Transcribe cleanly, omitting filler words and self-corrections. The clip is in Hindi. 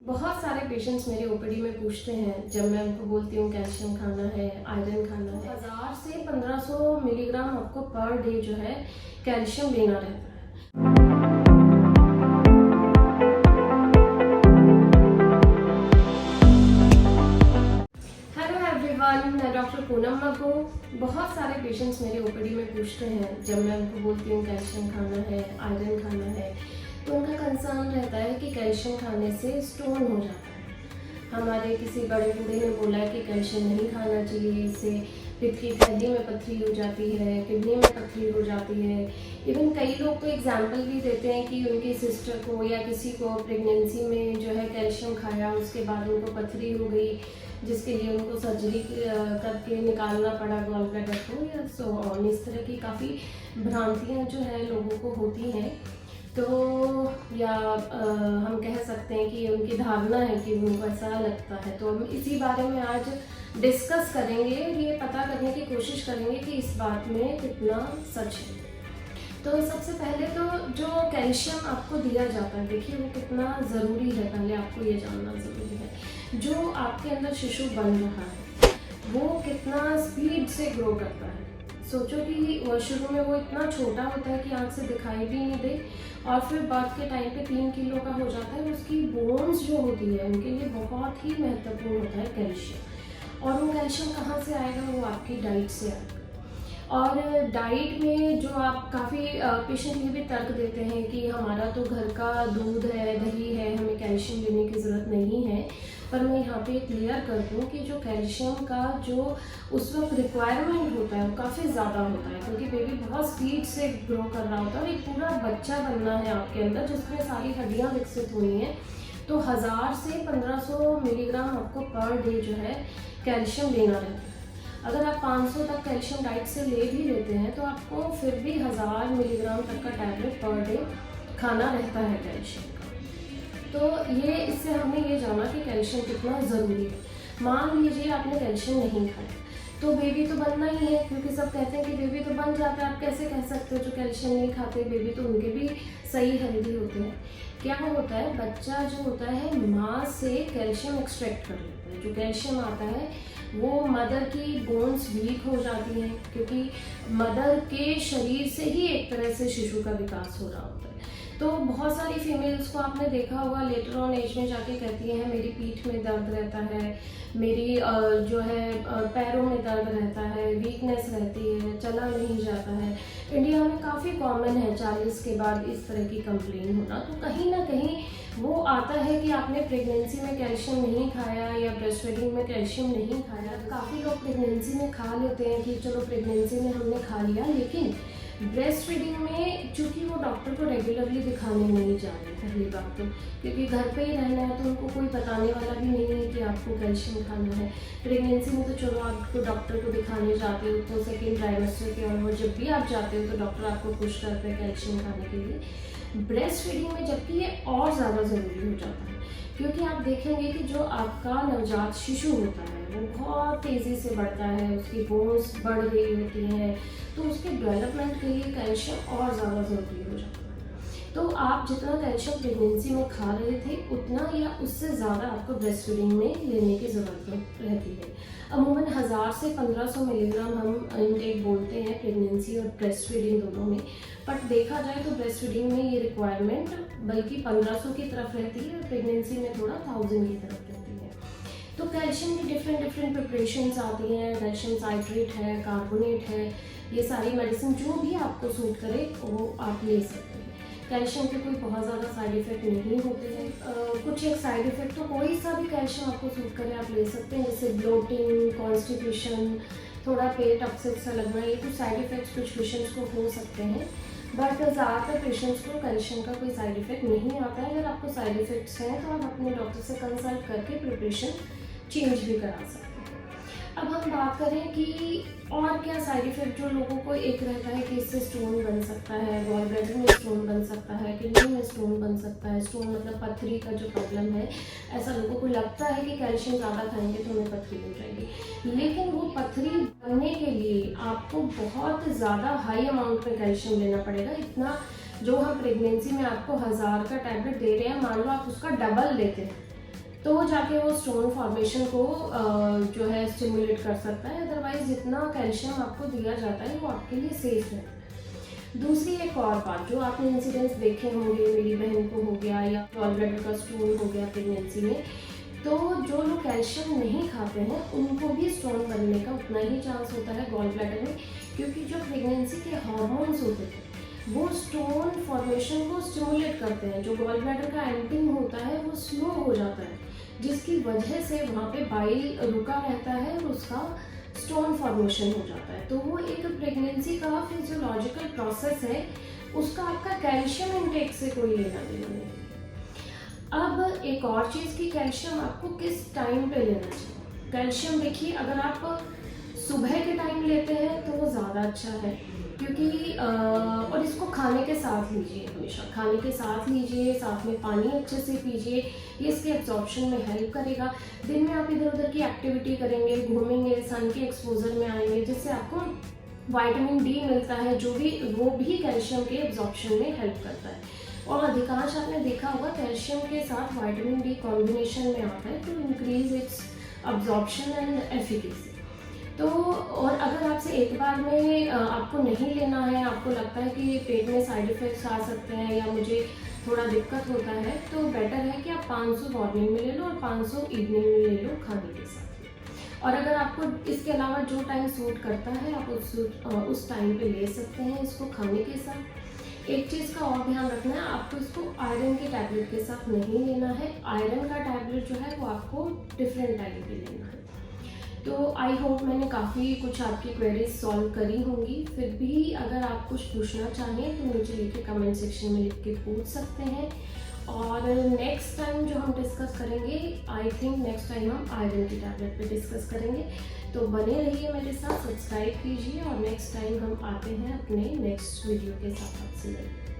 बहुत सारे पेशेंट्स मेरे ओपीडी में पूछते हैं, जब मैं उनको बोलती हूँ कैल्शियम खाना है, आयरन खाना है, 1000 से 1500 मिलीग्राम आपको पर डे जो है कैल्शियम लेना रहता है। हेलो एवरीवन, मैं डॉक्टर पूनम मगो। बहुत सारे पेशेंट्स मेरे ओपीडी में पूछते हैं, जब मैं उनको बोलती हूँ कैल्शियम खाना है, आयरन खाना है, तो उनका कंसर्न रहता है कि कैल्शियम खाने से स्टोन हो जाता है। हमारे किसी बड़े बूढ़े ने बोला है कि कैल्शियम नहीं खाना चाहिए, इससे पित्त की थैली में पथरी हो जाती है, किडनी में पथरी हो जाती है। इवन कई लोग तो एग्जाम्पल भी देते हैं कि उनकी सिस्टर को या किसी को प्रेगनेंसी में जो है कैल्शियम खाया, उसके बाद उनको पथरी हो गई, जिसके लिए उनको सर्जरी करके निकालना पड़ा गॉल ब्लैडर को, या सो ऑन। इस तरह की काफ़ी भ्रांतियाँ जो है लोगों को होती हैं। तो या हम कह सकते हैं कि उनकी धारणा है कि उनको ऐसा लगता है। तो हम इसी बारे में आज डिस्कस करेंगे और ये पता करने की कोशिश करेंगे कि इस बात में कितना सच है। तो सबसे पहले तो जो कैल्शियम आपको दिया जाता है, देखिए वो कितना ज़रूरी है, पहले आपको ये जानना ज़रूरी है। जो आपके अंदर शिशु बन रहा है वो कितना स्पीड से ग्रो करता है। सोचो कि शुरू में वो इतना छोटा होता है कि आँख से दिखाई भी नहीं दे, और फिर बर्थ के टाइम पे 3 किलो का हो जाता है। उसकी बोन्स जो होती है उनके लिए बहुत ही महत्वपूर्ण होता है कैल्शियम। और वो कैल्शियम कहाँ से आएगा? वो आपकी डाइट से आएगा। और डाइट में जो आप काफ़ी पेशेंट ये भी तर्क देते हैं कि हमारा तो घर का दूध है, दही है, हमें कैल्शियम लेने की ज़रूरत नहीं है। पर मैं यहाँ पे क्लियर कर दूँ कि जो कैल्शियम का जो उस वक्त रिक्वायरमेंट होता है वो काफ़ी ज़्यादा होता है, क्योंकि बेबी बहुत स्पीड से ग्रो कर रहा होता है और एक पूरा बच्चा बनना है आपके अंदर, जिसमें सारी हड्डियाँ विकसित हुई हैं। तो 1000 से 1500 मिलीग्राम आपको पर डे जो है कैल्शियम लेना रहता है। अगर आप 500 तक कैल्शियम डाइट से ले भी लेते हैं तो आपको फिर भी 1000 मिलीग्राम तक का टैबलेट पर डे खाना रहता है कैल्शियम का। तो ये इससे हमने ये जाना कि कैल्शियम कितना ज़रूरी है। मान लीजिए आपने कैल्शियम नहीं खाया तो बेबी तो बनना ही है, क्योंकि सब कहते हैं कि बेबी तो बन जाता है। आप कैसे कह सकते हो जो कैल्शियम नहीं खाते बेबी तो उनके भी सही हेल्दी होते हैं? क्या होता है, बच्चा जो होता है माँ से कैल्शियम एक्सट्रैक्ट कर लेता है। जो कैल्शियम आता है वो मदर की बोन्स वीक हो जाती हैं, क्योंकि मदर के शरीर से ही एक तरह से शिशु का विकास हो रहा होता है। तो बहुत सारी फीमेल्स को आपने देखा होगा लेटर ऑन एज में जाके कहती हैं मेरी पीठ में दर्द रहता है, मेरी जो है पैरों में दर्द रहता है, वीकनेस रहती है, चला नहीं जाता है। इंडिया में काफ़ी कॉमन है 40 के बाद इस तरह की कंप्लेन होना। तो कहीं ना कहीं वो आता है कि आपने प्रेगनेंसी में कैल्शियम नहीं खाया या ब्रेस्ट फीडिंग में कैल्शियम नहीं खाया। काफ़ी लोग प्रेगनेंसी में खा लेते हैं कि चलो प्रेगनेंसी में हमने खा लिया, लेकिन ब्रेस्ट फीडिंग में चूँकि वो डॉक्टर को रेगुलरली दिखाने नहीं जा रहे, पहली बात तो, क्योंकि घर पे ही रहना है तो उनको कोई बताने वाला भी नहीं है कि आपको कैल्शियम खाना है। प्रेगनेंसी में तो चलो आपको डॉक्टर को दिखाने जाते हो तो सेकेंड ट्राइमेस्टर के और जब भी आप जाते हो तो डॉक्टर आपको पुश करते हैं कैल्शियम खाने के लिए। ब्रेस्ट फीडिंग में जबकि ये और ज़्यादा ज़रूरी हो जाता है, क्योंकि आप देखेंगे कि जो आपका नवजात शिशु होता है वो बहुत तेज़ी से बढ़ता है, उसकी बोन्स बढ़ रही होती हैं, तो उसके डेवलपमेंट के लिए कैल्शियम और ज़्यादा ज़रूरी हो जाता है। तो आप जितना कैल्शियम प्रेगनेंसी में खा रहे थे उतना या उससे ज़्यादा आपको ब्रेस्ट फीडिंग में लेने की ज़रूरत रहती है। अमूमन 1000 से 1500 मिलीग्राम हम इनटेक बोलते हैं प्रेगनेंसी और ब्रेस्ट फीडिंग दोनों में, बट देखा जाए तो ब्रेस्ट फीडिंग में ये रिक्वायरमेंट बल्कि 1500 की तरफ रहती है और प्रेगनेंसी में थोड़ा 1000 की तरफ रहती है। तो कैल्शियम की डिफरेंट प्रिपरेशंस आती हैं, कैल्शियम साइट्रेट है, कार्बोनेट है, ये सारी मेडिसिन जो भी आपको सूट करे वो आप ले सकते हैं। कैल्शियम के कोई बहुत ज़्यादा साइड इफ़ेक्ट नहीं होते हैं। कुछ एक साइड इफ़ेक्ट तो कोई सा भी कैल्शियम आपको सूट करे आप ले सकते हैं, जैसे ब्लोटिंग, कॉन्स्टिपेशन, थोड़ा पेट अपसेट सा लगना, ये कुछ साइड इफ़ेक्ट्स कुछ पेशेंट्स को हो सकते हैं। बट ज़्यादातर पेशेंट्स को कैल्शियम का कोई साइड इफ़ेक्ट नहीं आता है। अगर आपको साइड इफ़ेक्ट्स हैं तो आप अपने डॉक्टर से कंसल्ट करके प्रिपरेशन चेंज भी करा सकते हैं। अब हम बात करें कि और क्या साइड इफ़ेक्ट जो लोगों को एक रहता है कि इससे स्टोन बन सकता है, गॉल ब्लैडर में स्टोन बन सकता है, किडनी में स्टोन बन सकता है। स्टोन मतलब पथरी का जो प्रॉब्लम है, ऐसा लोगों को लगता है कि कैल्शियम ज़्यादा खाएंगे तो हमें पथरी हो जाएगी, लेकिन वो पथरी बनने के लिए आपको बहुत ज़्यादा हाई अमाउंट में कैल्शियम लेना पड़ेगा। इतना जो हम प्रेगनेंसी में आपको 1000 का टैबलेट दे रहे हैं, मान लो आप उसका डबल लेते हैं तो वो जाके वो स्टोन फॉर्मेशन को जो है स्टिमुलेट कर सकता है। अदरवाइज जितना कैल्शियम आपको दिया जाता है वो आपके लिए सेफ है। दूसरी एक और बात, जो आपने इंसिडेंट्स देखे होंगे, मेरी बहन को हो गया या गॉल ब्लैडर का स्टोन हो गया प्रेगनेंसी में, तो जो लोग कैल्शियम नहीं खाते हैं उनको भी स्टोन बनने का उतना ही चांस होता है गॉल ब्लैडर में, क्योंकि जो प्रेगनेंसी के हार्मोन्स होते हैं वो स्टोन फॉर्मेशन को स्टिमुलेट करते हैं। जो गॉल ब्लैडर का एम्पटिंग होता है वो स्लो हो जाता है, जिसकी वजह से वहाँ पे बाइल रुका रहता है और उसका स्टोन फॉर्मेशन हो जाता है। तो वो एक प्रेगनेंसी का फिजियोलॉजिकल प्रोसेस है, उसका आपका कैल्शियम इनटेक से कोई लेना देना नहीं। अब एक और चीज़ की कैल्शियम आपको किस टाइम पे लेना चाहिए। कैल्शियम देखिए, अगर आप सुबह के टाइम लेते हैं तो वो ज़्यादा अच्छा है, क्योंकि और इसको खाने के साथ लीजिए, हमेशा खाने के साथ लीजिए, साथ में पानी अच्छे से पीजिए, ये इसके एब्जॉर्प्शन में हेल्प करेगा। दिन में आप इधर उधर की एक्टिविटी करेंगे, घूमेंगे, सन के एक्सपोजर में आएंगे, जिससे आपको विटामिन डी मिलता है, जो भी वो भी कैल्शियम के एब्जॉर्प्शन में हेल्प करता है। और अधिकांश आपने देखा होगा कैल्शियम के साथ विटामिन डी कॉम्बिनेशन में आता है to increase its absorption and efficacy. तो और अगर आपसे एक बार में आपको नहीं लेना है, आपको लगता है कि पेट में साइड इफ़ेक्ट्स आ सकते हैं या मुझे थोड़ा दिक्कत होता है, तो बेटर है कि आप 500 मॉर्निंग में ले लो और 500 इवनिंग में ले लो खाने के साथ। और अगर आपको इसके अलावा जो टाइम सूट करता है आप उस टाइम पे ले सकते हैं इसको खाने के साथ। एक चीज़ का और ध्यान रखना है, आपको इसको आयरन के टैबलेट के साथ नहीं लेना है। आयरन का टैबलेट जो है वो आपको डिफरेंट टाइम पे लेना है। तो आई होप मैंने काफ़ी कुछ आपकी क्वेरीज सॉल्व करी होंगी। फिर भी अगर आप कुछ पूछना चाहें तो नीचे लिखे कमेंट सेक्शन में लिख के पूछ सकते हैं। और नेक्स्ट टाइम जो हम डिस्कस करेंगे, आई थिंक नेक्स्ट टाइम हम आयरन की टैबलेट पे डिस्कस करेंगे। तो बने रहिए मेरे साथ, सब्सक्राइब कीजिए और नेक्स्ट टाइम हम आते हैं अपने नेक्स्ट वीडियो के साथ आपसे मिलते हैं।